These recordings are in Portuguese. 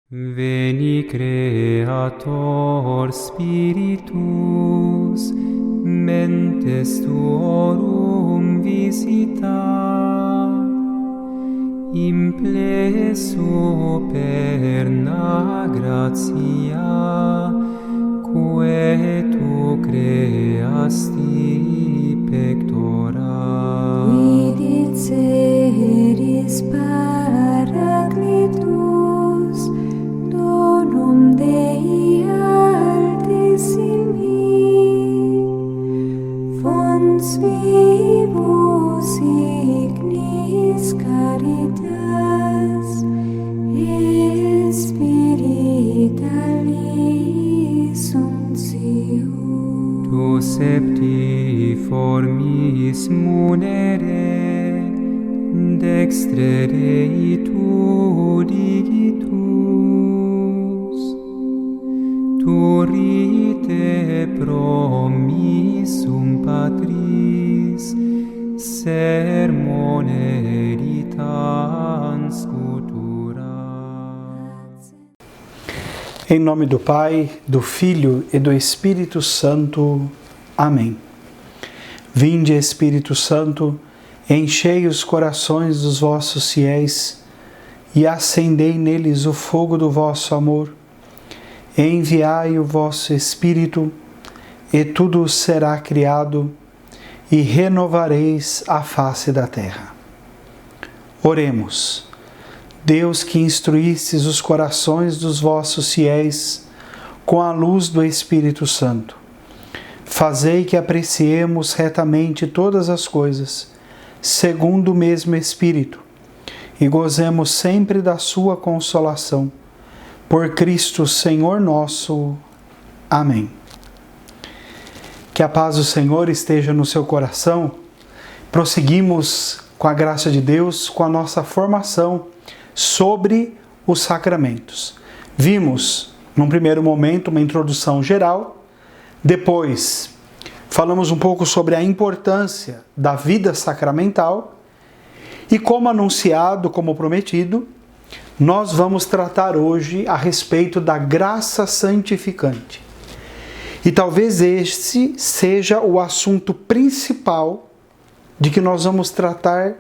Veni Creator Spiritus, mentes tuorum visita, implesso perna gratia, quae tu creasti pectora. Vidit seris Paracletus, donum Dei altissimi, fons vivus ignis caritas, et spiritualis unctio. Tu septiformis munere, dextre Dei tu digitus, turite promissum Patris, sermone editans scutura. Em nome do Pai, do Filho e do Espírito Santo. Amém. Vinde, Espírito Santo, enchei os corações dos vossos fiéis e acendei neles o fogo do vosso amor. Enviai o vosso Espírito, e tudo será criado, e renovareis a face da terra. Oremos. Deus, que instruístes os corações dos vossos fiéis com a luz do Espírito Santo, fazei que apreciemos retamente todas as coisas, segundo o mesmo Espírito, e gozemos sempre da sua consolação. Por Cristo Senhor nosso. Amém. Que a paz do Senhor esteja no seu coração. Prosseguimos, com a graça de Deus, com a nossa formação sobre os sacramentos. Vimos, num primeiro momento, uma introdução geral. Depois, falamos um pouco sobre a importância da vida sacramental. E como anunciado, como prometido, nós vamos tratar hoje a respeito da graça santificante. E talvez este seja o assunto principal de que nós vamos tratar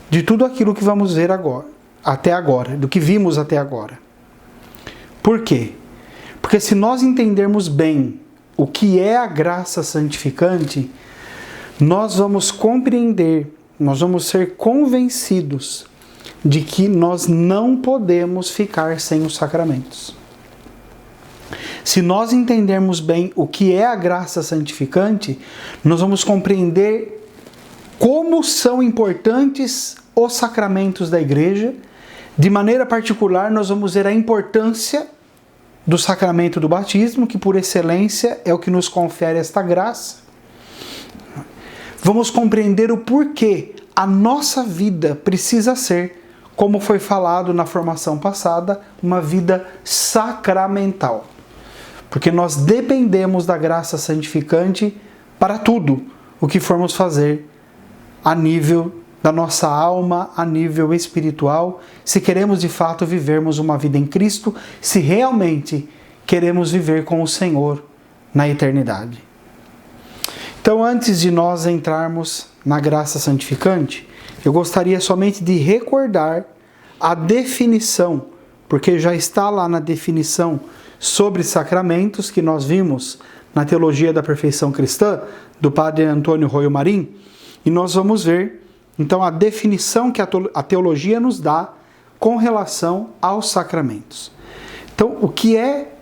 de tudo aquilo que vamos ver agora, até agora, do que vimos até agora. Por quê? Porque se nós entendermos bem o que é a graça santificante, nós vamos compreender, nós vamos ser convencidos de que nós não podemos ficar sem os sacramentos. Se nós entendermos bem o que é a graça santificante, nós vamos compreender como são importantes os sacramentos da Igreja. De maneira particular, nós vamos ver a importância do sacramento do batismo, que por excelência é o que nos confere esta graça. Vamos compreender o porquê a nossa vida precisa ser, como foi falado na formação passada, uma vida sacramental. Porque nós dependemos da graça santificante para tudo o que formos fazer a nível da nossa alma, a nível espiritual, se queremos de fato vivermos uma vida em Cristo, se realmente queremos viver com o Senhor na eternidade. Então, antes de nós entrarmos na graça santificante, eu gostaria somente de recordar a definição, porque já está lá na definição sobre sacramentos que nós vimos na Teologia da Perfeição Cristã, do Padre Antônio Royo Marim, e nós vamos ver, então, a definição que a teologia nos dá com relação aos sacramentos. Então, o que é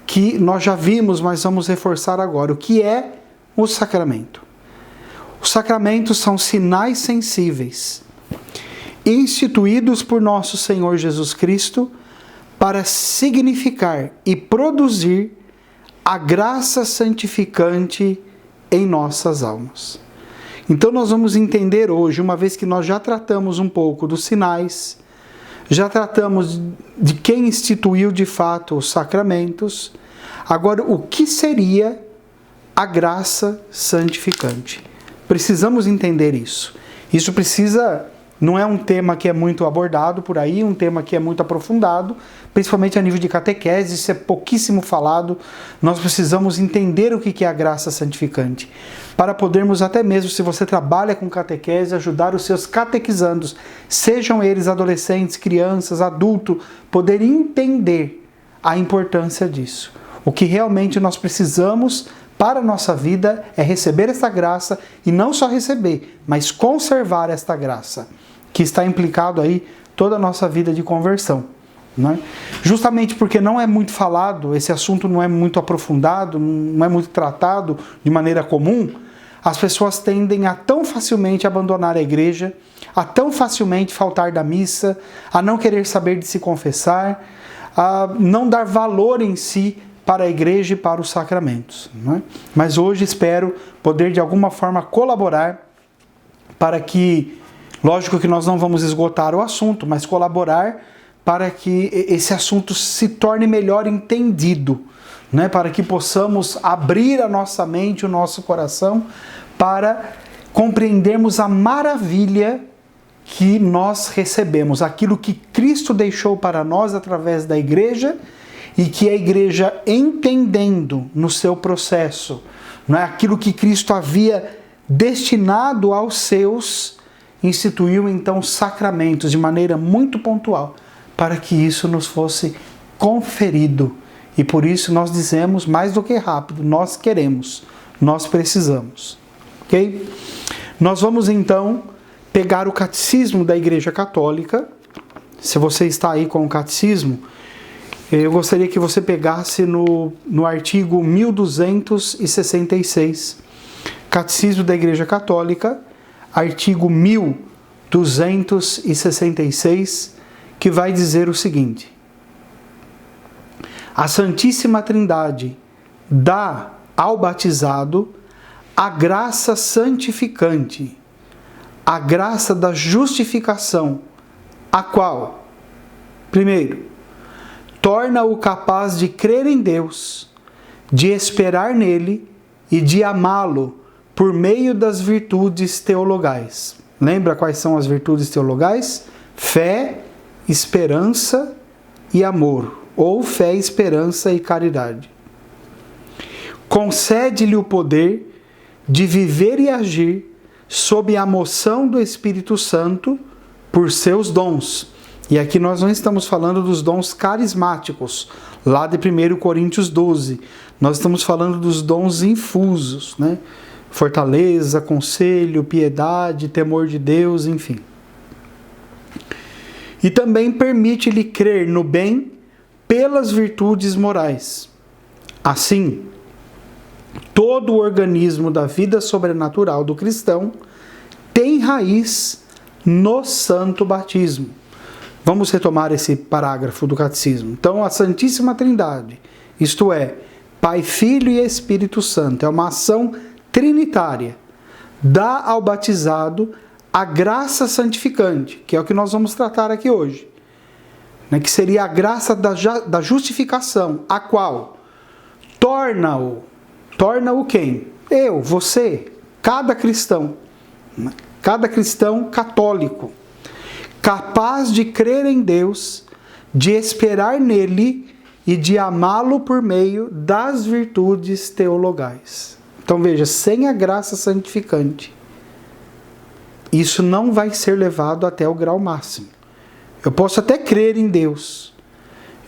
que nós já vimos, mas vamos reforçar agora, o que é o sacramento? Os sacramentos são sinais sensíveis, instituídos por nosso Senhor Jesus Cristo para significar e produzir a graça santificante em nossas almas. Então nós vamos entender hoje, uma vez que nós já tratamos um pouco dos sinais, já tratamos de quem instituiu de fato os sacramentos, agora o que seria a graça santificante? Precisamos entender isso. Isso precisa Não é um tema que é muito abordado por aí, um tema que é muito aprofundado, principalmente a nível de catequese, isso é pouquíssimo falado. Nós precisamos entender o que é a graça santificante, para podermos até mesmo, se você trabalha com catequese, ajudar os seus catequizandos, sejam eles adolescentes, crianças, adultos, poder entender a importância disso. O que realmente nós precisamos para a nossa vida é receber esta graça, e não só receber, mas conservar esta graça, que está implicado aí toda a nossa vida de conversão. Né? Justamente porque não é muito falado, esse assunto não é muito aprofundado, não é muito tratado de maneira comum, as pessoas tendem a tão facilmente abandonar a igreja, a tão facilmente faltar da missa, a não querer saber de se confessar, a não dar valor em si para a igreja e para os sacramentos. Né? Mas hoje espero poder de alguma forma colaborar para que, lógico que nós não vamos esgotar o assunto, mas colaborar para que esse assunto se torne melhor entendido, né? Para que possamos abrir a nossa mente, o nosso coração, para compreendermos a maravilha que nós recebemos, aquilo que Cristo deixou para nós através da igreja, e que a igreja, entendendo no seu processo, não é, aquilo que Cristo havia destinado aos seus, instituiu então sacramentos de maneira muito pontual, para que isso nos fosse conferido. E por isso nós dizemos mais do que rápido, nós queremos, nós precisamos. Ok? Nós vamos então pegar o catecismo da Igreja Católica. Se você está aí com o catecismo, eu gostaria que você pegasse no artigo 1266, Catecismo da Igreja Católica, artigo 1266, que vai dizer o seguinte: a Santíssima Trindade dá ao batizado a graça santificante, a graça da justificação, a qual, primeiro, torna-o capaz de crer em Deus, de esperar nele e de amá-lo por meio das virtudes teologais. Lembra quais são as virtudes teologais? Fé, esperança e amor, ou fé, esperança e caridade. Concede-lhe o poder de viver e agir sob a moção do Espírito Santo por seus dons. E aqui nós não estamos falando dos dons carismáticos, lá de 1 Coríntios 12. Nós estamos falando dos dons infusos, né? Fortaleza, conselho, piedade, temor de Deus, enfim. E também permite-lhe crer no bem pelas virtudes morais. Assim, todo o organismo da vida sobrenatural do cristão tem raiz no santo batismo. Vamos retomar esse parágrafo do catecismo. Então, a Santíssima Trindade, isto é, Pai, Filho e Espírito Santo, é uma ação trinitária, dá ao batizado a graça santificante, que é o que nós vamos tratar aqui hoje, né? Que seria a graça da justificação, a qual torna-o quem? Eu, você, cada cristão católico, capaz de crer em Deus, de esperar nele e de amá-lo por meio das virtudes teologais. Então veja, sem a graça santificante, isso não vai ser levado até o grau máximo. Eu posso até crer em Deus,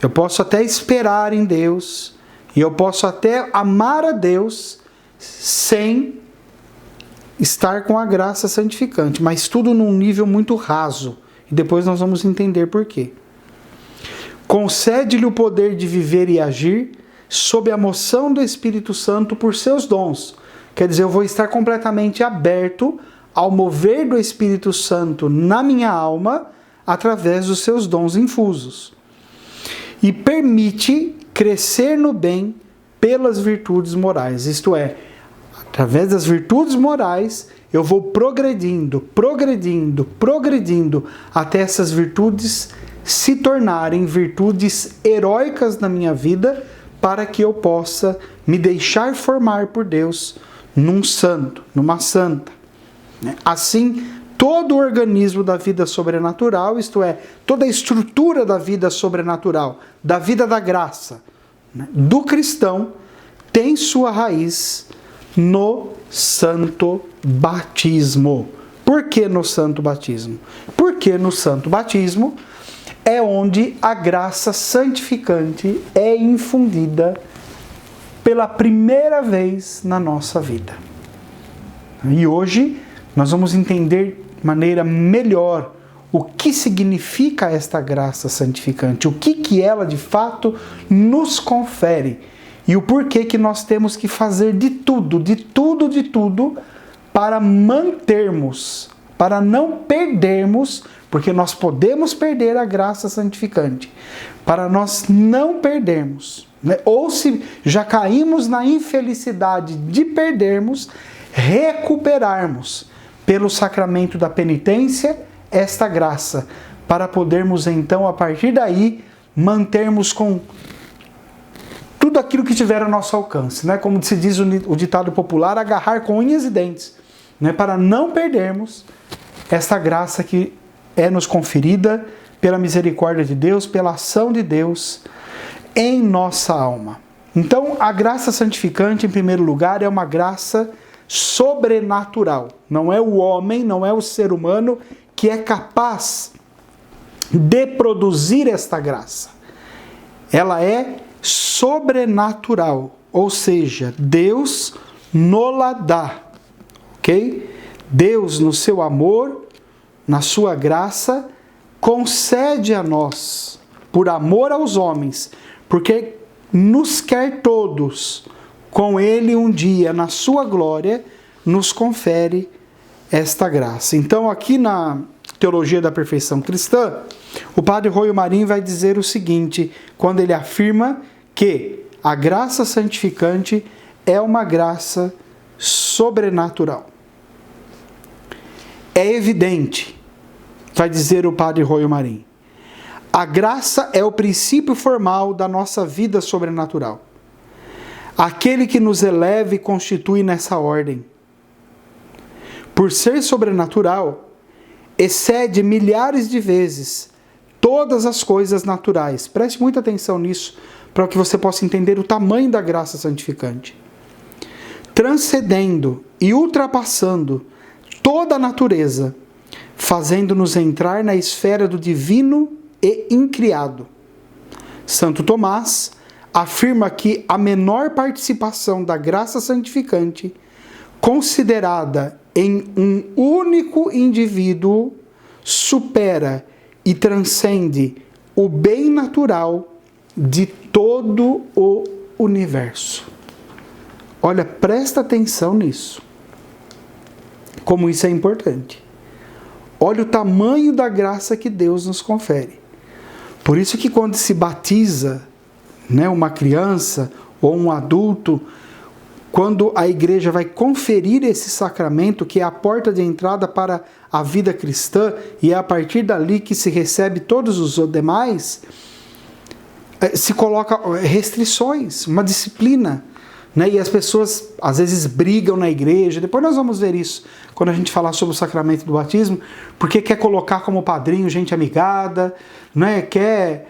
eu posso até esperar em Deus, e eu posso até amar a Deus sem estar com a graça santificante, mas tudo num nível muito raso. E depois nós vamos entender por quê. Concede-lhe o poder de viver e agir sob a moção do Espírito Santo por seus dons. Quer dizer, eu vou estar completamente aberto ao mover do Espírito Santo na minha alma através dos seus dons infusos. E permite crescer no bem pelas virtudes morais. Isto é, através das virtudes morais, eu vou progredindo, até essas virtudes se tornarem virtudes heróicas na minha vida, para que eu possa me deixar formar por Deus num santo, numa santa. Assim, todo o organismo da vida sobrenatural, isto é, toda a estrutura da vida sobrenatural, da vida da graça, né, do cristão, tem sua raiz no santo batismo. Por que no santo batismo? Porque no santo batismo é onde a graça santificante é infundida pela primeira vez na nossa vida. E hoje nós vamos entender de maneira melhor o que significa esta graça santificante, o que ela de fato nos confere e o porquê que nós temos que fazer de tudo para mantermos, para não perdermos, porque nós podemos perder a graça santificante, para nós não perdermos, né? Ou se já caímos na infelicidade de perdermos, recuperarmos pelo sacramento da penitência esta graça, para podermos então, a partir daí, mantermos com tudo aquilo que tiver ao nosso alcance, né? Como se diz o ditado popular, agarrar com unhas e dentes, né? Para não perdermos esta graça que é nos conferida pela misericórdia de Deus, pela ação de Deus em nossa alma. Então, a graça santificante, em primeiro lugar, é uma graça sobrenatural. Não é o homem, não é o ser humano que é capaz de produzir esta graça. Ela é sobrenatural, ou seja, Deus nola dá, ok? Deus, no seu amor, na sua graça, concede a nós, por amor aos homens, porque nos quer todos, com Ele um dia, na sua glória, nos confere esta graça. Então, aqui na Teologia da Perfeição Cristã, o Padre Roio Marim vai dizer o seguinte, quando ele afirma que a graça santificante é uma graça sobrenatural. É evidente, vai dizer o Padre Roio Marim, a graça é o princípio formal da nossa vida sobrenatural. Aquele que nos eleva e constitui nessa ordem. Por ser sobrenatural, excede milhares de vezes todas as coisas naturais. Preste muita atenção nisso, para que você possa entender o tamanho da graça santificante. Transcendendo e ultrapassando toda a natureza, fazendo-nos entrar na esfera do divino e incriado. Santo Tomás afirma que a menor participação da graça santificante, considerada em um único indivíduo, supera e transcende o bem natural de todo o universo. Olha, presta atenção nisso. Como isso é importante. Olha o tamanho da graça que Deus nos confere. Por isso que quando se batiza, né, uma criança ou um adulto, quando a igreja vai conferir esse sacramento, que é a porta de entrada para a vida cristã, e é a partir dali que se recebe todos os demais, se coloca restrições, uma disciplina, né? E as pessoas às vezes brigam na igreja. Depois nós vamos ver isso quando a gente falar sobre o sacramento do batismo, porque quer colocar como padrinho gente amigada, né? Quer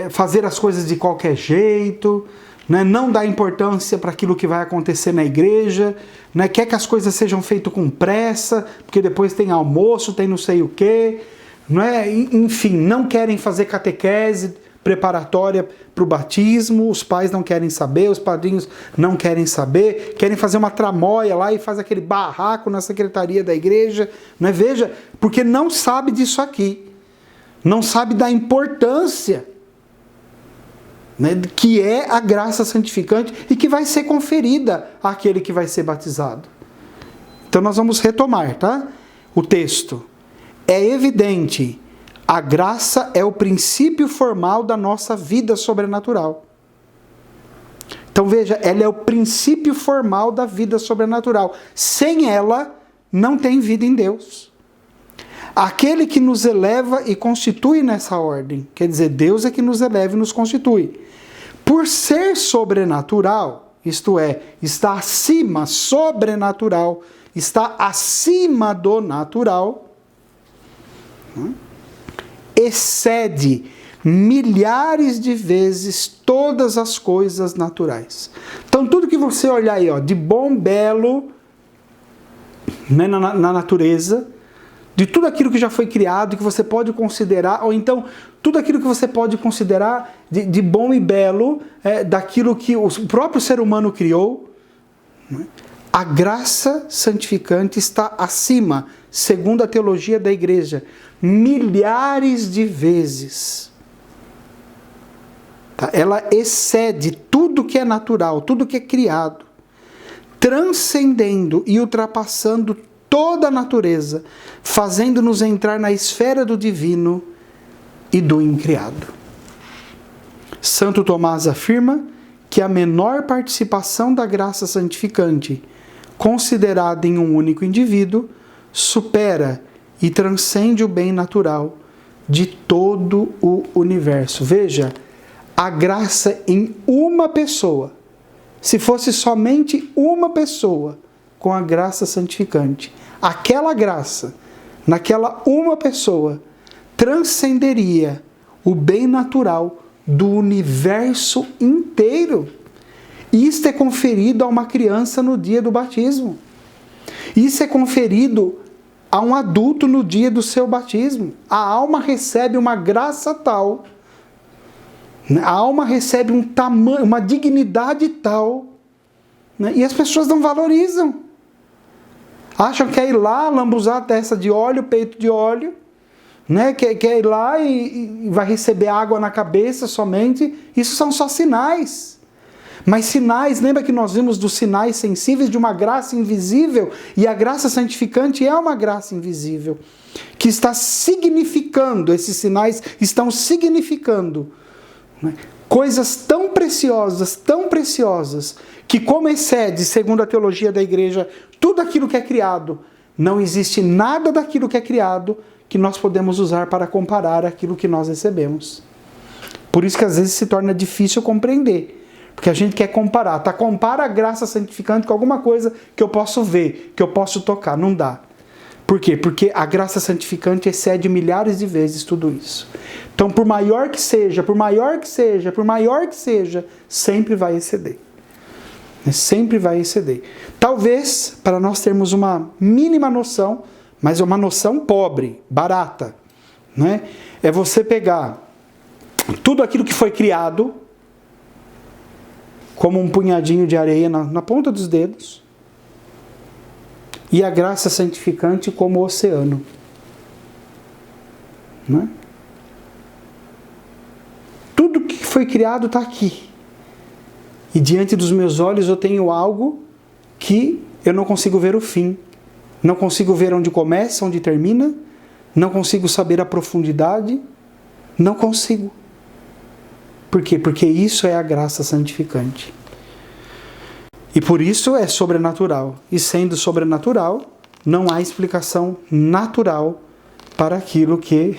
fazer as coisas de qualquer jeito, né? Não dá importância para aquilo que vai acontecer na igreja, né? Quer que as coisas sejam feitas com pressa, porque depois tem almoço, tem não sei o quê, né? Enfim, não querem fazer catequese preparatória para o batismo, os pais não querem saber, os padrinhos não querem saber, querem fazer uma tramóia lá e faz aquele barraco na secretaria da igreja, né? Veja, porque não sabe disso aqui, não sabe da importância, né, que é a graça santificante e que vai ser conferida àquele que vai ser batizado. Então nós vamos retomar, tá? O texto. É evidente, a graça é o princípio formal da nossa vida sobrenatural. Então veja, ela é o princípio formal da vida sobrenatural. Sem ela, não tem vida em Deus. Aquele que nos eleva e constitui nessa ordem, quer dizer, Deus é que nos eleva e nos constitui. Por ser sobrenatural, isto é, está acima, sobrenatural, está acima do natural, excede milhares de vezes todas as coisas naturais. Então, tudo que você olhar aí, ó, de bom, belo, né, na natureza, de tudo aquilo que já foi criado, que você pode considerar, ou então tudo aquilo que você pode considerar de bom e belo, daquilo que o próprio ser humano criou, né? A graça santificante está acima, segundo a teologia da igreja, milhares de vezes. Tá? Ela excede tudo que é natural, tudo que é criado, transcendendo e ultrapassando toda a natureza, fazendo-nos entrar na esfera do divino e do incriado. Santo Tomás afirma que a menor participação da graça santificante, considerada em um único indivíduo, supera e transcende o bem natural de todo o universo. Veja, a graça em uma pessoa, se fosse somente uma pessoa com a graça santificante, aquela graça, naquela uma pessoa, transcenderia o bem natural do universo inteiro. Isto é conferido a uma criança no dia do batismo. Isso é conferido a um adulto no dia do seu batismo. A alma recebe uma graça tal, a alma recebe um tamanho, uma dignidade tal, né? E as pessoas não valorizam. Acham que é ir lá, lambuzar a testa de óleo, peito de óleo, né? Quer ir lá e vai receber água na cabeça somente. Isso são só sinais. Mas sinais, lembra que nós vimos dos sinais sensíveis de uma graça invisível? E a graça santificante é uma graça invisível, que está significando, esses sinais estão significando, né, coisas tão preciosas, que como excede, segundo a teologia da igreja, tudo aquilo que é criado, não existe nada daquilo que é criado que nós podemos usar para comparar aquilo que nós recebemos. Por isso que às vezes se torna difícil compreender. Porque a gente quer comparar, tá? Compara a graça santificante com alguma coisa que eu posso ver, que eu posso tocar. Não dá. Por quê? Porque a graça santificante excede milhares de vezes tudo isso. Então, por maior que seja, sempre vai exceder. Sempre vai exceder. Talvez, para nós termos uma mínima noção, mas é uma noção pobre, barata, né? É você pegar tudo aquilo que foi criado, como um punhadinho de areia na ponta dos dedos, e a graça santificante como o oceano. Né? Tudo que foi criado está aqui. E diante dos meus olhos eu tenho algo que eu não consigo ver o fim. Não consigo ver onde começa, onde termina. Não consigo saber a profundidade. Não consigo. Por quê? Porque isso é a graça santificante. E por isso é sobrenatural. E sendo sobrenatural, não há explicação natural para aquilo que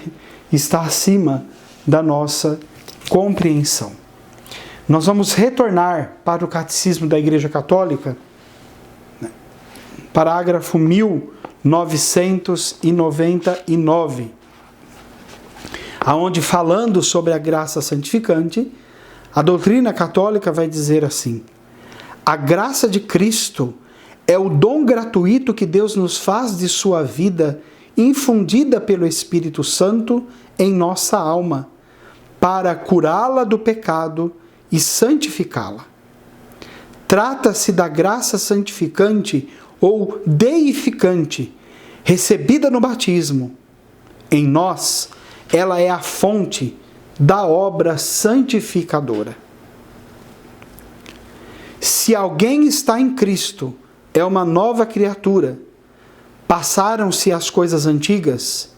está acima da nossa compreensão. Nós vamos retornar para o Catecismo da Igreja Católica, parágrafo 1999, aonde, falando sobre a graça santificante, a doutrina católica vai dizer assim: a graça de Cristo é o dom gratuito que Deus nos faz de sua vida, infundida pelo Espírito Santo em nossa alma, para curá-la do pecado e santificá-la. Trata-se da graça santificante ou deificante, recebida no batismo. Em nós, ela é a fonte da obra santificadora. Se alguém está em Cristo, é uma nova criatura. Passaram-se as coisas antigas,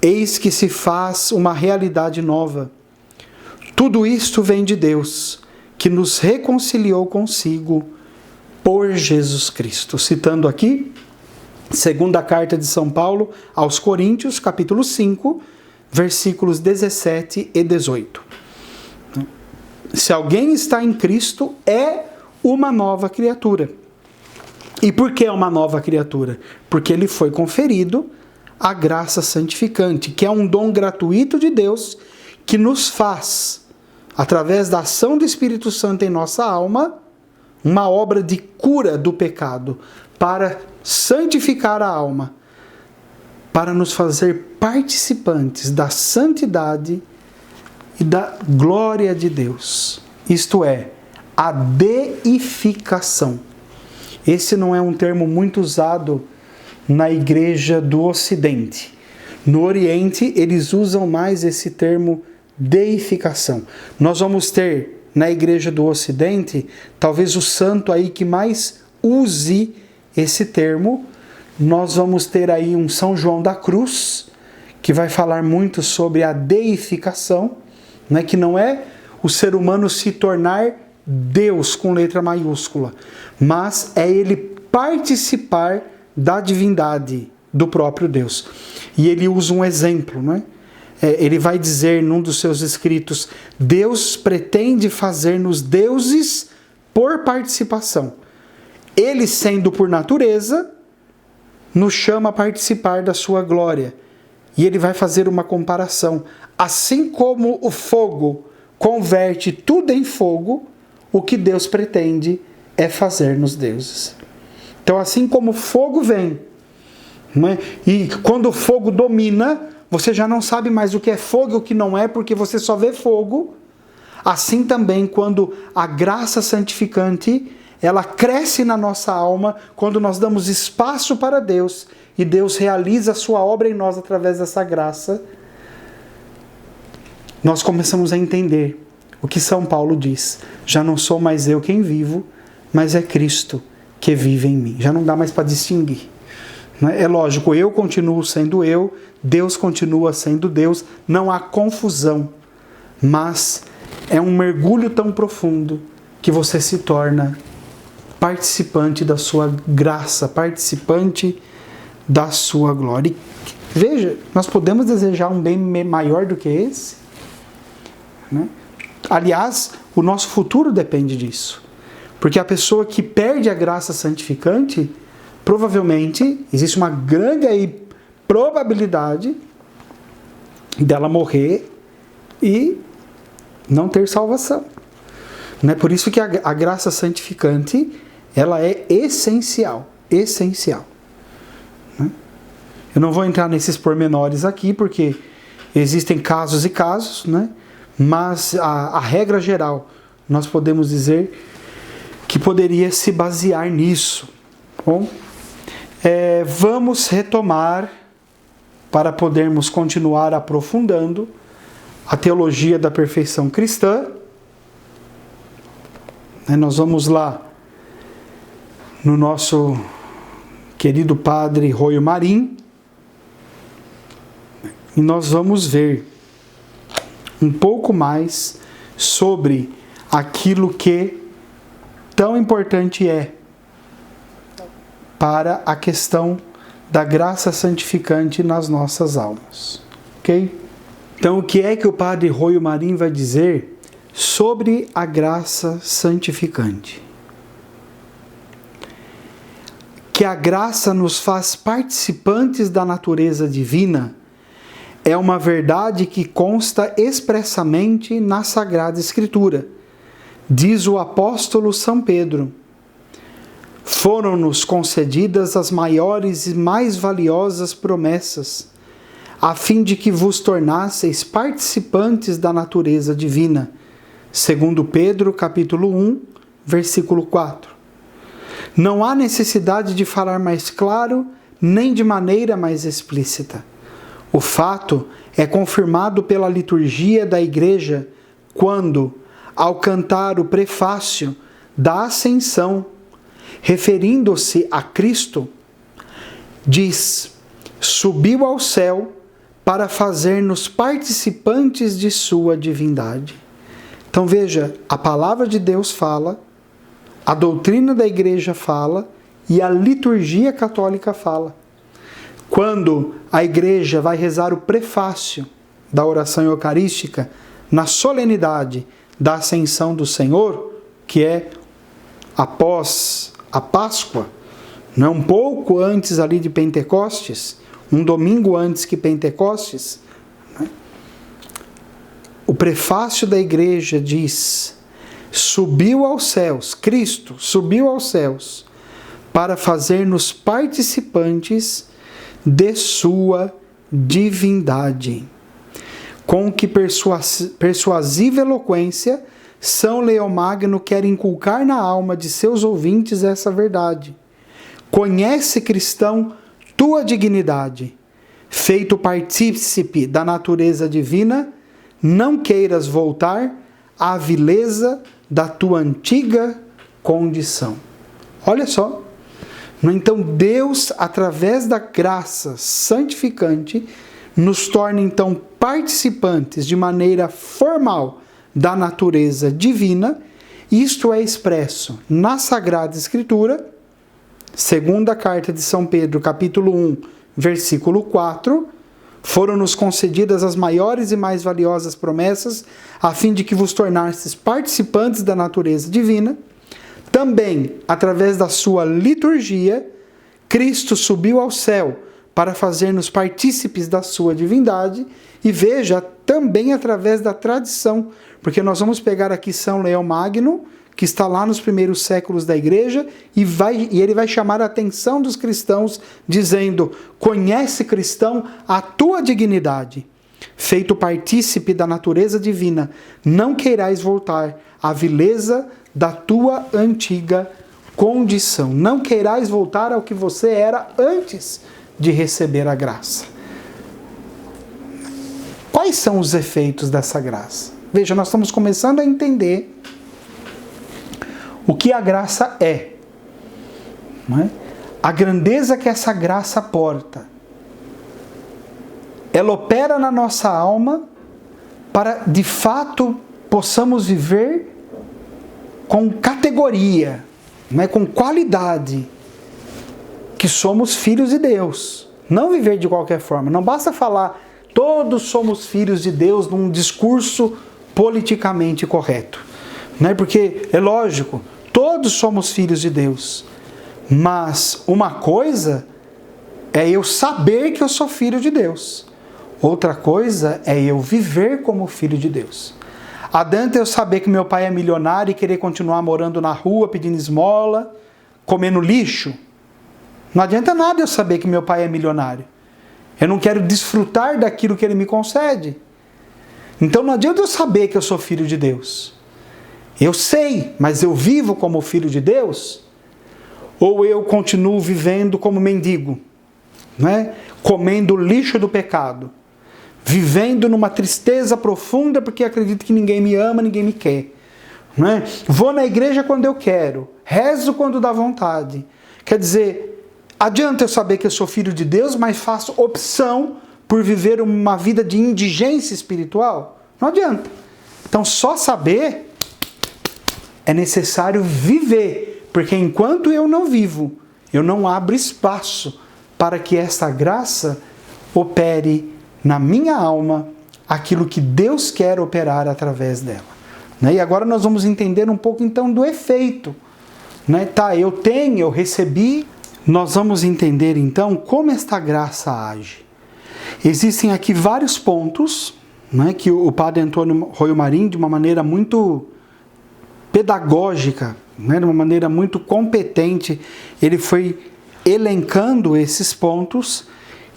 eis que se faz uma realidade nova. Tudo isto vem de Deus, que nos reconciliou consigo por Jesus Cristo. Citando aqui, segunda carta de São Paulo aos Coríntios, capítulo 5, versículos 17 e 18. Se alguém está em Cristo, é uma nova criatura. E por que é uma nova criatura? Porque lhe foi conferido a graça santificante, que é um dom gratuito de Deus que nos faz, através da ação do Espírito Santo em nossa alma, uma obra de cura do pecado, para santificar a alma, para nos fazer participantes da santidade e da glória de Deus. Isto é, a deificação. Esse não é um termo muito usado na igreja do Ocidente. No Oriente, eles usam mais esse termo deificação. Nós vamos ter na igreja do Ocidente, talvez o santo aí que mais use esse termo. Nós vamos ter aí um São João da Cruz, que vai falar muito sobre a deificação, né, que não é o ser humano se tornar Deus com letra maiúscula, mas é ele participar da divindade do próprio Deus. E ele usa um exemplo, né? Ele vai dizer num dos seus escritos: Deus pretende fazer-nos deuses por participação. Ele, sendo por natureza, nos chama a participar da sua glória. E ele vai fazer uma comparação. Assim como o fogo converte tudo em fogo, o que Deus pretende é fazer-nos deuses. Então, assim como o fogo vem, né? E quando o fogo domina, você já não sabe mais o que é fogo e o que não é, porque você só vê fogo. Assim também, quando a graça santificante, ela cresce na nossa alma, quando nós damos espaço para Deus, e Deus realiza a sua obra em nós através dessa graça, nós começamos a entender o que São Paulo diz: já não sou mais eu quem vivo, mas é Cristo que vive em mim. Já não dá mais para distinguir. É lógico, eu continuo sendo eu, Deus continua sendo Deus, não há confusão, mas é um mergulho tão profundo que você se torna participante da sua graça, participante da sua glória. E veja, nós podemos desejar um bem maior do que esse? Né? Aliás, o nosso futuro depende disso. Porque a pessoa que perde a graça santificante, provavelmente, existe uma grande aí probabilidade dela morrer e não ter salvação. Não é por isso que a graça santificante, ela é essencial, essencial. Né? Eu não vou entrar nesses pormenores aqui, porque existem casos e casos, né? Mas a regra geral, nós podemos dizer que poderia se basear nisso. Bom, vamos retomar, para podermos continuar aprofundando a teologia da perfeição cristã. Nós vamos lá no nosso querido padre Roio Marim, e nós vamos ver um pouco mais sobre aquilo que tão importante é para a questão da graça santificante nas nossas almas. Ok? Então, o que é que o padre Roio Marim vai dizer sobre a graça santificante? Que a graça nos faz participantes da natureza divina é uma verdade que consta expressamente na Sagrada Escritura. Diz o apóstolo São Pedro: foram-nos concedidas as maiores e mais valiosas promessas, a fim de que vos tornasseis participantes da natureza divina. Segundo Pedro, capítulo 1, versículo 4. Não há necessidade de falar mais claro, nem de maneira mais explícita. O fato é confirmado pela liturgia da Igreja quando, ao cantar o prefácio da Ascensão, referindo-se a Cristo, diz: subiu ao céu para fazer-nos participantes de sua divindade. Então veja, a palavra de Deus fala, a doutrina da Igreja fala e a liturgia católica fala. Quando a Igreja vai rezar o prefácio da oração eucarística na solenidade da Ascensão do Senhor, que é após a Páscoa, não um pouco antes ali de Pentecostes, um domingo antes que Pentecostes, né? O prefácio da igreja diz: subiu aos céus, Cristo subiu aos céus para fazer-nos participantes de sua divindade. Com que persuasiva eloquência São Leomagno quer inculcar na alma de seus ouvintes essa verdade. Conhece, cristão, tua dignidade. Feito partícipe da natureza divina, não queiras voltar à vileza da tua antiga condição. Olha só. Então Deus, através da graça santificante, nos torna então participantes de maneira formal da natureza divina. Isto é expresso na Sagrada Escritura, segunda carta de São Pedro, capítulo 1, versículo 4, foram-nos concedidas as maiores e mais valiosas promessas, a fim de que vos tornastes participantes da natureza divina. Também, através da sua liturgia, Cristo subiu ao céu para fazer-nos partícipes da sua divindade, e veja, também através da tradição, porque nós vamos pegar aqui São Leomagno, que está lá nos primeiros séculos da igreja, e ele vai chamar a atenção dos cristãos, dizendo: conhece, cristão, a tua dignidade. Feito partícipe da natureza divina, não queirais voltar à vileza da tua antiga condição. Não queirais voltar ao que você era antes de receber a graça. Quais são os efeitos dessa graça? Veja, nós estamos começando a entender o que a graça é, não é? A grandeza que essa graça porta. Ela opera na nossa alma para, de fato, possamos viver com categoria, não é? Com qualidade, que somos filhos de Deus. Não viver de qualquer forma. Não basta falar todos somos filhos de Deus num discurso politicamente correto, não é? Porque é lógico, todos somos filhos de Deus, mas uma coisa é eu saber que eu sou filho de Deus, outra coisa é eu viver como filho de Deus. Adianta eu saber que meu pai é milionário e querer continuar morando na rua, pedindo esmola, comendo lixo? Não adianta nada eu saber que meu pai é milionário. Eu não quero desfrutar daquilo que ele me concede. Então não adianta eu saber que eu sou filho de Deus. Eu sei, mas eu vivo como filho de Deus? Ou eu continuo vivendo como mendigo, né? Comendo o lixo do pecado, vivendo numa tristeza profunda porque acredito que ninguém me ama, ninguém me quer, né? Vou na igreja quando eu quero, rezo quando dá vontade. Quer dizer, adianta eu saber que eu sou filho de Deus, mas faço opção por viver uma vida de indigência espiritual? Não adianta. Então, só saber, é necessário viver, porque enquanto eu não vivo, eu não abro espaço para que esta graça opere na minha alma aquilo que Deus quer operar através dela. E agora nós vamos entender um pouco então do efeito. Tá, eu tenho, eu recebi. Nós vamos entender então como esta graça age. Existem aqui vários pontos, que o padre Antônio Roio Marim, de uma maneira muito pedagógica, de uma maneira muito competente, ele foi elencando esses pontos,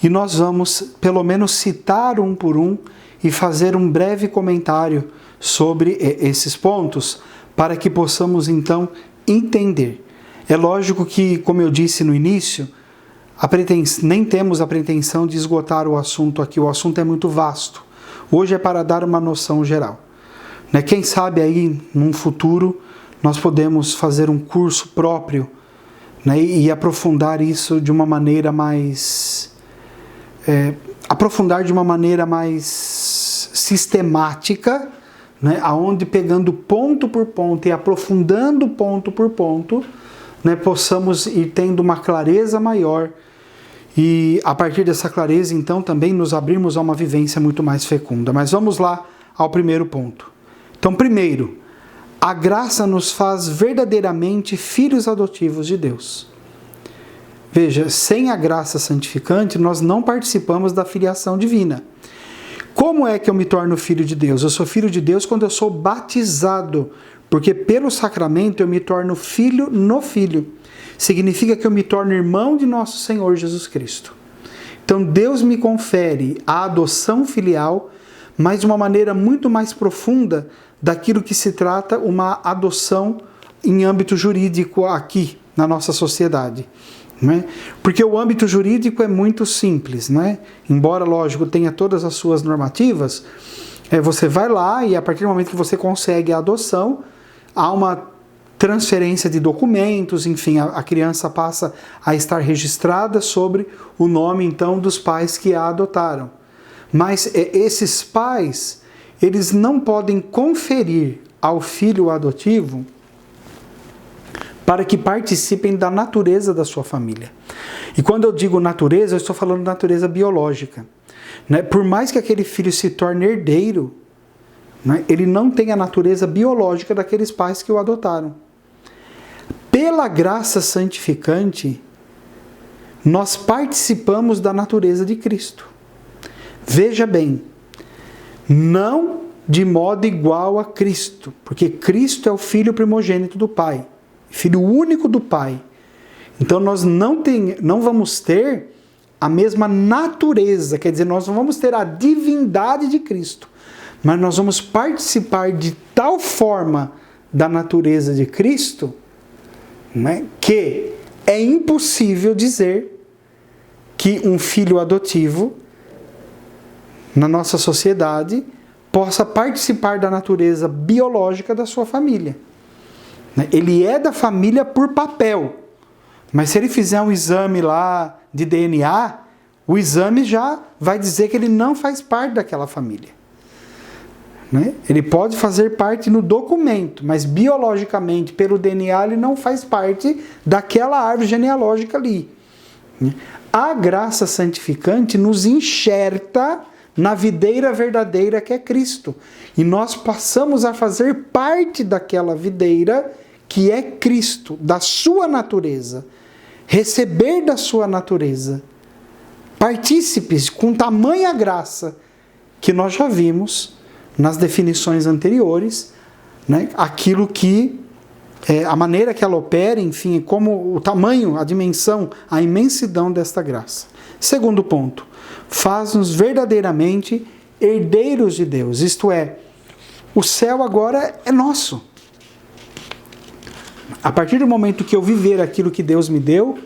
e nós vamos pelo menos citar um por um e fazer um breve comentário sobre esses pontos, para que possamos então entender. É lógico que, como eu disse no início, nem temos a pretensão de esgotar o assunto aqui. O assunto é muito vasto. Hoje é para dar uma noção geral. Quem sabe aí, num futuro, nós podemos fazer um curso próprio, e aprofundar isso de uma maneira mais... aprofundar de uma maneira mais sistemática, aonde pegando ponto por ponto e aprofundando ponto por ponto, possamos ir tendo uma clareza maior, e a partir dessa clareza então também nos abrirmos a uma vivência muito mais fecunda. Mas vamos lá ao primeiro ponto. Então, primeiro, a graça nos faz verdadeiramente filhos adotivos de Deus. Veja, sem a graça santificante, nós não participamos da filiação divina. Como é que eu me torno filho de Deus? Eu sou filho de Deus quando eu sou batizado, porque pelo sacramento eu me torno filho no Filho. Significa que eu me torno irmão de nosso Senhor Jesus Cristo. Então Deus me confere a adoção filial, mas de uma maneira muito mais profunda daquilo que se trata uma adoção em âmbito jurídico aqui na nossa sociedade. Não é? Porque o âmbito jurídico é muito simples, não é? Embora, lógico, tenha todas as suas normativas, você vai lá e a partir do momento que você consegue a adoção, há uma transferência de documentos, enfim, a criança passa a estar registrada sobre o nome, então, dos pais que a adotaram. Mas esses pais, eles não podem conferir ao filho adotivo para que participem da natureza da sua família. E quando eu digo natureza, eu estou falando de natureza biológica. Né? Por mais que aquele filho se torne herdeiro, né, ele não tem a natureza biológica daqueles pais que o adotaram. Pela graça santificante, nós participamos da natureza de Cristo. Veja bem, não de modo igual a Cristo, porque Cristo é o Filho primogênito do Pai, Filho único do Pai. Então nós não vamos ter a mesma natureza, quer dizer, nós não vamos ter a divindade de Cristo, mas nós vamos participar de tal forma da natureza de Cristo, né, que é impossível dizer que um filho adotivo na nossa sociedade possa participar da natureza biológica da sua família. Ele é da família por papel, mas se ele fizer um exame lá de DNA, o exame já vai dizer que ele não faz parte daquela família. Ele pode fazer parte no documento, mas biologicamente, pelo DNA, ele não faz parte daquela árvore genealógica ali. A graça santificante nos enxerta na videira verdadeira que é Cristo. E nós passamos a fazer parte daquela videira que é Cristo, da sua natureza. Receber da sua natureza. Partícipes com tamanha graça que nós já vimos nas definições anteriores, né, aquilo que, a maneira que ela opera, enfim, como o tamanho, a dimensão, a imensidão desta graça. Segundo ponto, faz-nos verdadeiramente herdeiros de Deus, isto é, o céu agora é nosso. A partir do momento que eu viver aquilo que Deus me deu,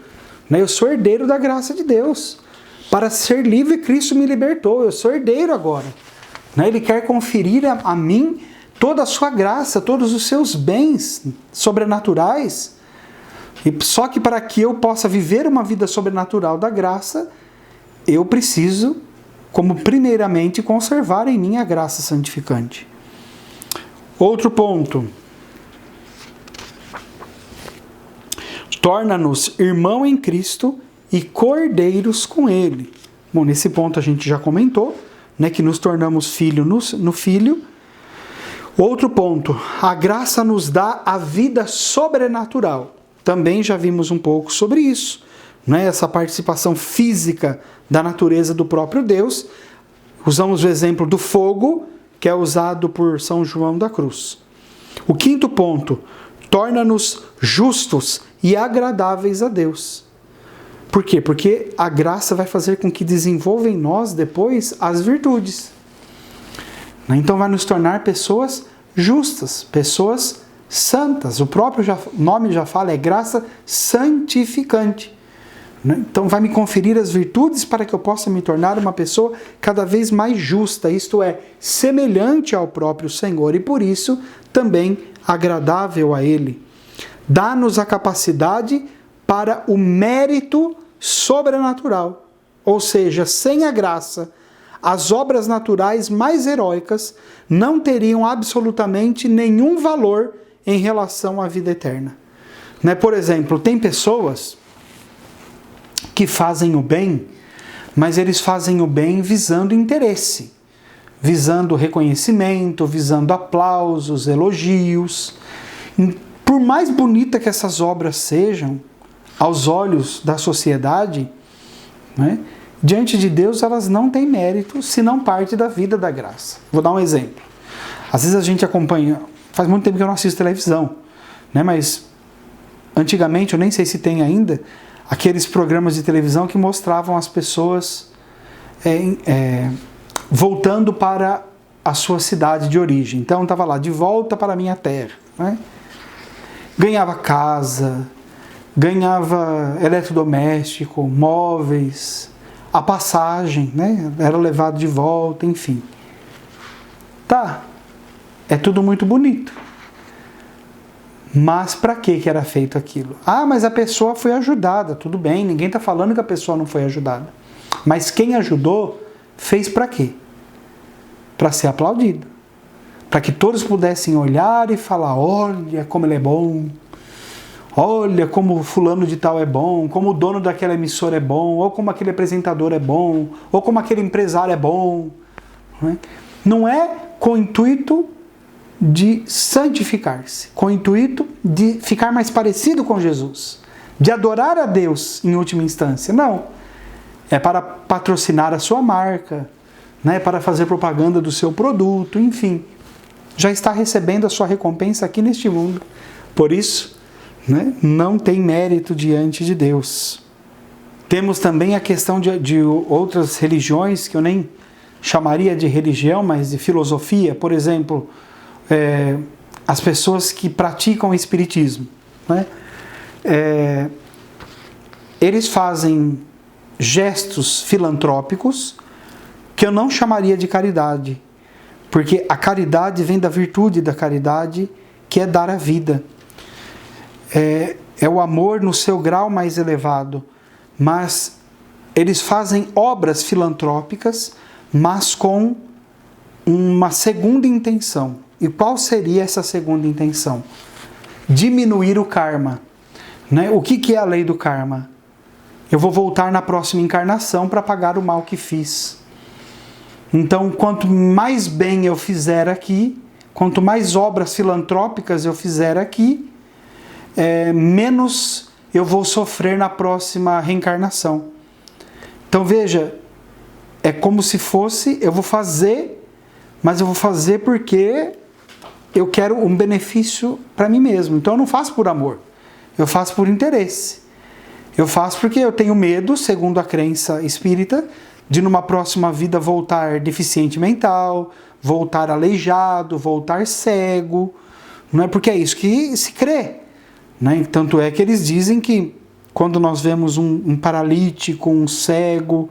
né, eu sou herdeiro da graça de Deus. Para ser livre, Cristo me libertou, eu sou herdeiro agora. Ele quer conferir a mim toda a sua graça, todos os seus bens sobrenaturais. E só que para que eu possa viver uma vida sobrenatural da graça, eu preciso, como primeiramente, conservar em mim a graça santificante. Outro ponto. Torna-nos irmão em Cristo e cordeiros com Ele. Bom, nesse ponto a gente já comentou, né, que nos tornamos filho no Filho. Outro ponto, a graça nos dá a vida sobrenatural. Também já vimos um pouco sobre isso, né, essa participação física da natureza do próprio Deus. Usamos o exemplo do fogo, que é usado por São João da Cruz. O quinto ponto, torna-nos justos e agradáveis a Deus. Por quê? Porque a graça vai fazer com que desenvolva em nós depois as virtudes. Então vai nos tornar pessoas justas, pessoas santas. O próprio nome já fala, é graça santificante. Então vai me conferir as virtudes para que eu possa me tornar uma pessoa cada vez mais justa, isto é, semelhante ao próprio Senhor e por isso também agradável a Ele. Dá-nos a capacidade para o mérito sobrenatural, ou seja, sem a graça, as obras naturais mais heróicas não teriam absolutamente nenhum valor em relação à vida eterna. Por exemplo, tem pessoas que fazem o bem, mas eles fazem o bem visando interesse, visando reconhecimento, visando aplausos, elogios. Por mais bonita que essas obras sejam, aos olhos da sociedade, né, diante de Deus elas não têm mérito se não parte da vida da graça. Vou dar um exemplo. Às vezes a gente acompanha, faz muito tempo que eu não assisto televisão, né, mas antigamente, eu nem sei se tem ainda, aqueles programas de televisão que mostravam as pessoas voltando para a sua cidade de origem. Então estava lá, de volta para a minha terra, né? Ganhava casa, ganhava eletrodoméstico, móveis, a passagem, né? Era levado de volta, enfim. Tá, é tudo muito bonito. Mas para que era feito aquilo? Ah, mas a pessoa foi ajudada, tudo bem, ninguém está falando que a pessoa não foi ajudada. Mas quem ajudou, fez para quê? Para ser aplaudido. Para que todos pudessem olhar e falar, olha como ele é bom, olha como o fulano de tal é bom, como o dono daquela emissora é bom, ou como aquele apresentador é bom, ou como aquele empresário é bom. Não é com o intuito de santificar-se, com o intuito de ficar mais parecido com Jesus, de adorar a Deus em última instância. Não. É para patrocinar a sua marca, né, para fazer propaganda do seu produto, enfim. Já está recebendo a sua recompensa aqui neste mundo. Por isso, né, não tem mérito diante de Deus. Temos também a questão de outras religiões, que eu nem chamaria de religião, mas de filosofia. Por exemplo, as pessoas que praticam o espiritismo, né? Eles fazem gestos filantrópicos que eu não chamaria de caridade, porque a caridade vem da virtude da caridade, que é dar a vida. É o amor no seu grau mais elevado, mas eles fazem obras filantrópicas, mas com uma segunda intenção. E qual seria essa segunda intenção? Diminuir o karma. Né? O que é a lei do karma? Eu vou voltar na próxima encarnação para pagar o mal que fiz. Então, quanto mais bem eu fizer aqui, quanto mais obras filantrópicas eu fizer aqui, menos eu vou sofrer na próxima reencarnação. Então, veja, é como se fosse, eu vou fazer, mas eu vou fazer porque eu quero um benefício para mim mesmo. Então, eu não faço por amor, eu faço por interesse. Eu faço porque eu tenho medo, segundo a crença espírita, de numa próxima vida voltar deficiente mental, voltar aleijado, voltar cego. Não é porque é isso que se crê. Né? Tanto é que eles dizem que quando nós vemos um paralítico, um cego,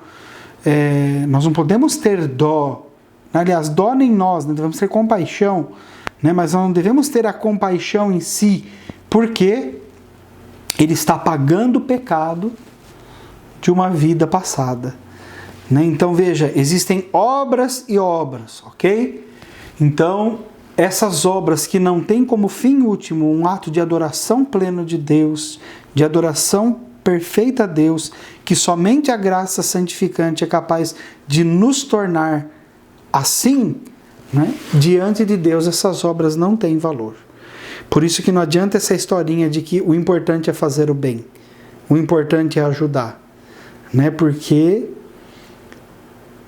nós não podemos ter dó. Aliás, dó nem nós, né? Devemos ter compaixão. Né? Mas nós não devemos ter a compaixão em si, porque ele está pagando o pecado de uma vida passada. Né? Então veja, existem obras e obras, ok? Então, essas obras que não têm como fim último um ato de adoração pleno de Deus, de adoração perfeita a Deus, que somente a graça santificante é capaz de nos tornar assim, né? Diante de Deus essas obras não têm valor. Por isso que não adianta essa historinha de que o importante é fazer o bem, o importante é ajudar, né? Porque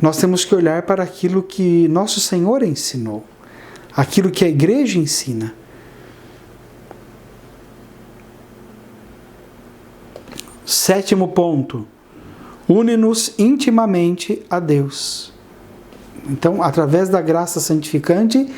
nós temos que olhar para aquilo que nosso Senhor ensinou, aquilo que a igreja ensina. Sétimo ponto, une-nos intimamente a Deus. Então, através da graça santificante,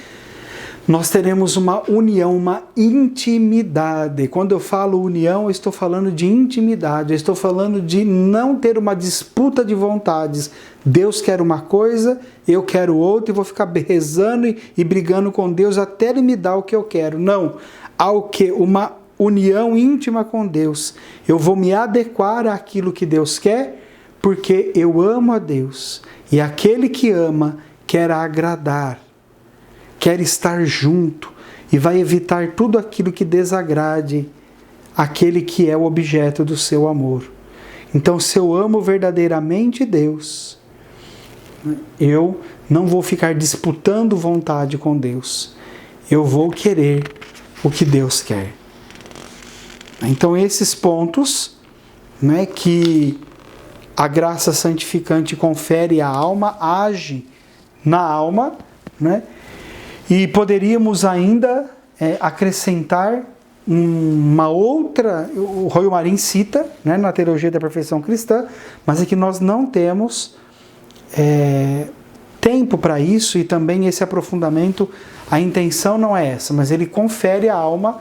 nós teremos uma união, uma intimidade. Quando eu falo união, eu estou falando de intimidade, eu estou falando de não ter uma disputa de vontades. Deus quer uma coisa, eu quero outra, e vou ficar rezando e brigando com Deus até Ele me dar o que eu quero. Não, há o que? Uma união íntima com Deus. Eu vou me adequar àquilo que Deus quer, porque eu amo a Deus. E aquele que ama quer agradar, quer estar junto e vai evitar tudo aquilo que desagrade aquele que é o objeto do seu amor. Então, se eu amo verdadeiramente Deus, eu não vou ficar disputando vontade com Deus. Eu vou querer o que Deus quer. Então, esses pontos não é, que a graça santificante confere à alma, age na alma, né? E poderíamos ainda acrescentar uma outra, o Royo Marin cita, né, na Teologia da Perfeição Cristã, mas é que nós não temos tempo para isso, e também esse aprofundamento, a intenção não é essa, mas ele confere à alma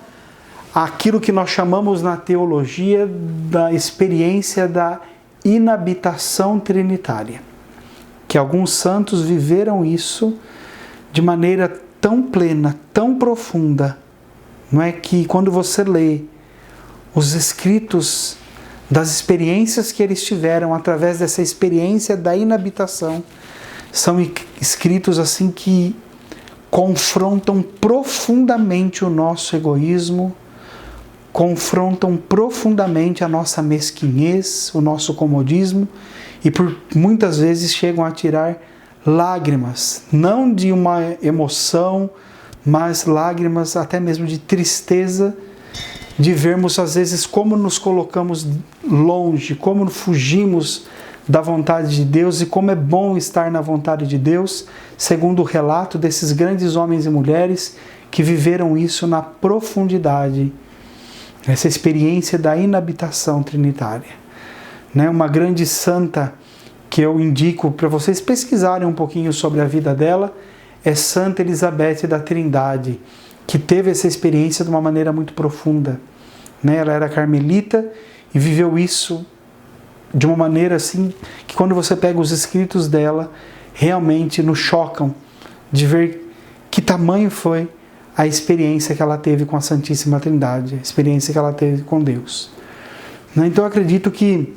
aquilo que nós chamamos na teologia da experiência da inabitação trinitária, que alguns santos viveram isso de maneira tão plena, tão profunda, não é, que quando você lê os escritos das experiências que eles tiveram através dessa experiência da inabitação, são escritos assim que confrontam profundamente o nosso egoísmo, confrontam profundamente a nossa mesquinhez, o nosso comodismo, e por muitas vezes chegam a tirar lágrimas, não de uma emoção, mas lágrimas até mesmo de tristeza, de vermos às vezes como nos colocamos longe, como fugimos da vontade de Deus, e como é bom estar na vontade de Deus, segundo o relato desses grandes homens e mulheres que viveram isso na profundidade, essa experiência da inabitação trinitária. Né? Uma grande santa que eu indico para vocês pesquisarem um pouquinho sobre a vida dela é Santa Elizabeth da Trindade, que teve essa experiência de uma maneira muito profunda. Né? Ela era carmelita e viveu isso de uma maneira assim que, quando você pega os escritos dela, realmente nos chocam de ver que tamanho foi a experiência que ela teve com a Santíssima Trindade, a experiência que ela teve com Deus. Então eu acredito que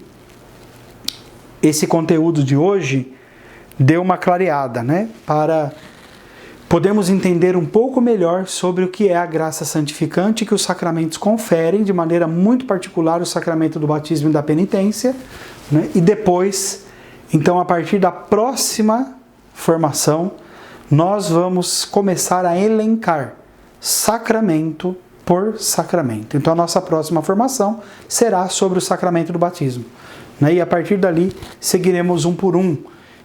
esse conteúdo de hoje deu uma clareada, né, para podermos entender um pouco melhor sobre o que é a graça santificante que os sacramentos conferem, de maneira muito particular o sacramento do batismo e da penitência, né, e depois, então, a partir da próxima formação, nós vamos começar a elencar sacramento por sacramento. Então a nossa próxima formação será sobre o sacramento do batismo, né? E a partir dali seguiremos um por um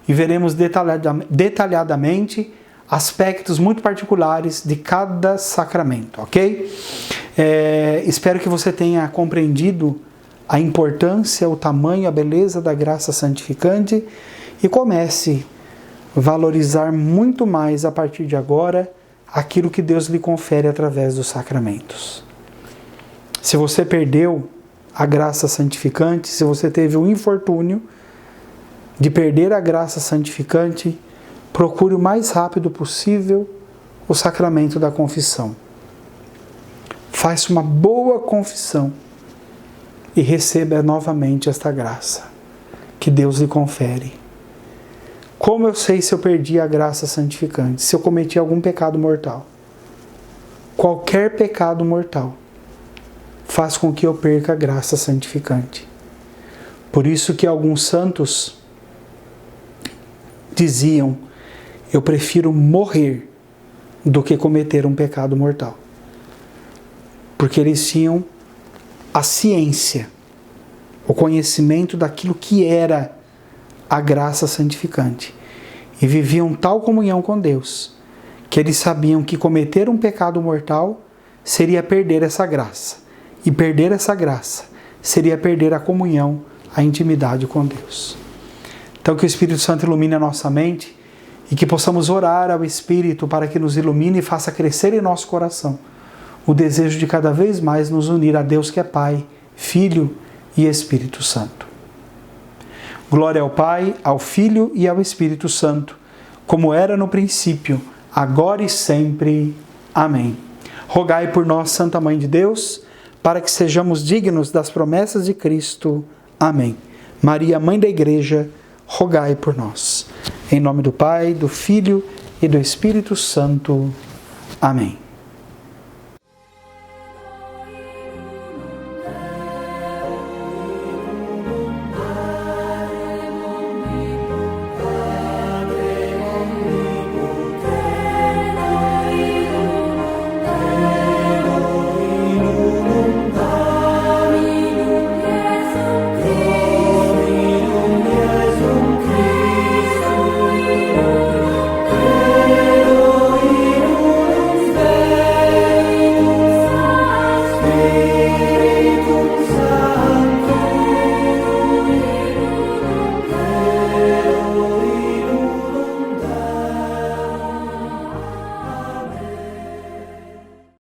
e veremos detalhadamente aspectos muito particulares de cada sacramento, ok? Espero que você tenha compreendido a importância, o tamanho, a beleza da graça santificante e comece a valorizar muito mais a partir de agora aquilo que Deus lhe confere através dos sacramentos. Se você perdeu a graça santificante, se você teve o infortúnio de perder a graça santificante, procure o mais rápido possível o sacramento da confissão. Faça uma boa confissão e receba novamente esta graça que Deus lhe confere. Como eu sei se eu perdi a graça santificante? Se eu cometi algum pecado mortal? Qualquer pecado mortal faz com que eu perca a graça santificante. Por isso que alguns santos diziam: eu prefiro morrer do que cometer um pecado mortal. Porque eles tinham a ciência, o conhecimento daquilo que era a graça santificante. E viviam tal comunhão com Deus, que eles sabiam que cometer um pecado mortal seria perder essa graça. E perder essa graça seria perder a comunhão, a intimidade com Deus. Então que o Espírito Santo ilumine a nossa mente e que possamos orar ao Espírito para que nos ilumine e faça crescer em nosso coração o desejo de cada vez mais nos unir a Deus que é Pai, Filho e Espírito Santo. Glória ao Pai, ao Filho e ao Espírito Santo, como era no princípio, agora e sempre. Amém. Rogai por nós, Santa Mãe de Deus, para que sejamos dignos das promessas de Cristo. Amém. Maria, Mãe da Igreja, rogai por nós. Em nome do Pai, do Filho e do Espírito Santo. Amém.